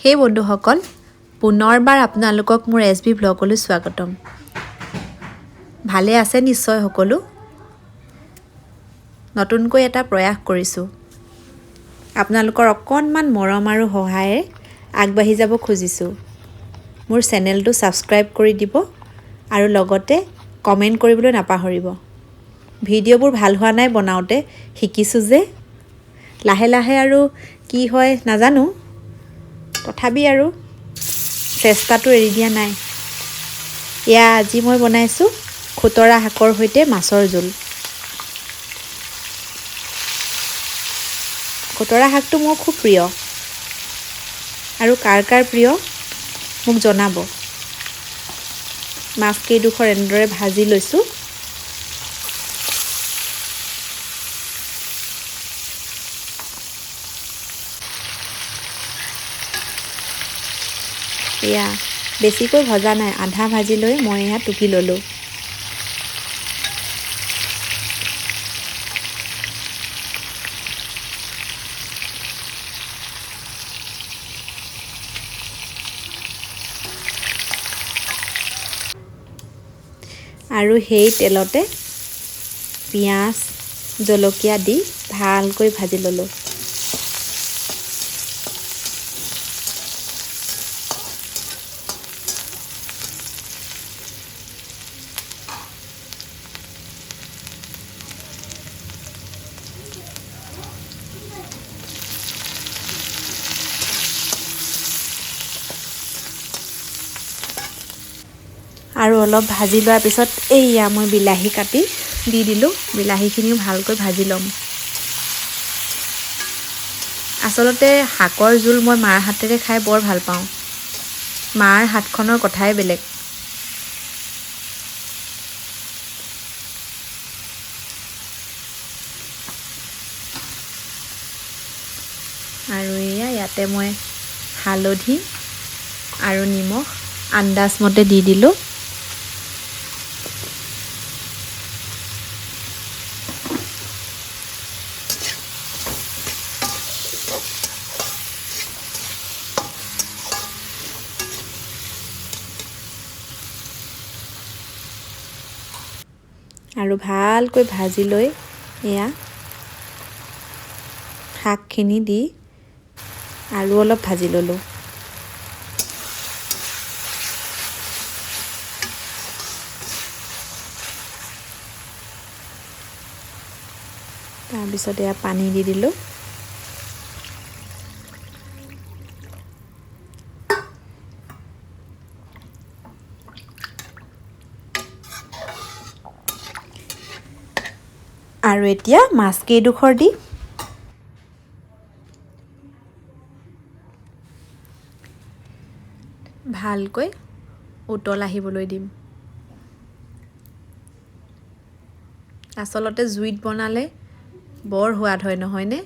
হেই বন্ধুসকল, পুনৰবাৰ আপোনালোকক মোৰ এছবি ব্লগলৈ স্বাগতম। ভালে আছে নিশ্চয় সকলো। নতুনকৈ এটা প্ৰয়াস কৰিছোঁ। আপোনালোকৰ অকণমান মৰম আৰু সহায়ে আগবাঢ়ি যাব খুজিছোঁ। মোৰ চেনেলটো ছাবস্ক্ৰাইব কৰি দিব আৰু লগতে কমেণ্ট কৰিবলৈ নাপাহৰিব। ভিডিঅ'বোৰ ভাল হোৱা নাই বনাওঁতে, শিকিছোঁ যে। লাহে লাহে আৰু কি হয় নাজানো। তথাপি আৰু চেষ্টাটো এৰি দিয়া নাই। এয়া আজি মই বনাইছোঁ খুতৰা শাকৰ সৈতে মাছৰ জোল। খুতৰা শাকটো মোৰ খুব প্ৰিয় আৰু কাৰ কাৰ প্ৰিয় মোক জনাব। মাছকেইডোখৰ এনেদৰে ভাজি লৈছোঁ। এয়া বেছিকৈ ভজা নাই, আধা ভাজি লৈ মই এয়া টুকি ল'লোঁ। আৰু সেই তেলতে পিঁয়াজ জলকীয়া দি ভালকৈ ভাজি ল'লোঁ। আৰু অলপ ভাজি লোৱাৰ পিছত এইয়া মই বিলাহী কাটি দি দিলোঁ। বিলাহীখিনিও ভালকৈ ভাজি ল'ম। আচলতে শাকৰ জোল মই মাৰ হাতেৰে খাই বৰ ভাল পাওঁ। মাৰ হাতখনৰ কথাই বেলেগ। আৰু ইয়াতে মই হালধি আৰু নিমখ আন্দাজমতে দি দিলোঁ। আৰু ভালকৈ ভাজি লৈ এয়া শাকখিনি দি আৰু অলপ ভাজি ল'লোঁ। তাৰপিছত এয়া পানী দি দিলোঁ। আৰু এতিয়া মাছকেইডোখৰ দি ভালকৈ উতল আহিবলৈ দিম। আচলতে জুইত বনালে বৰ সোৱাদ হয় নহয়নে?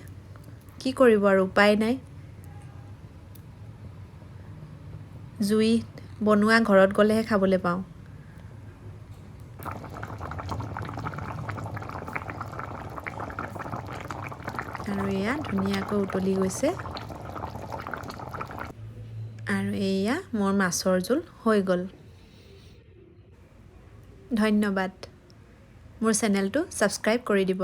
কি কৰিব আৰু উপায় নাই। জুইত বনোৱা ঘৰত গ'লেহে খাবলৈ পাওঁ। আৰু এয়া ধুনীয়াকৈ উতলি গৈছে। আৰু এয়া মোৰ মাছৰ জোল হৈ গ'ল। ধন্যবাদ। মোৰ চেনেলটো ছাবস্ক্ৰাইব কৰি দিব।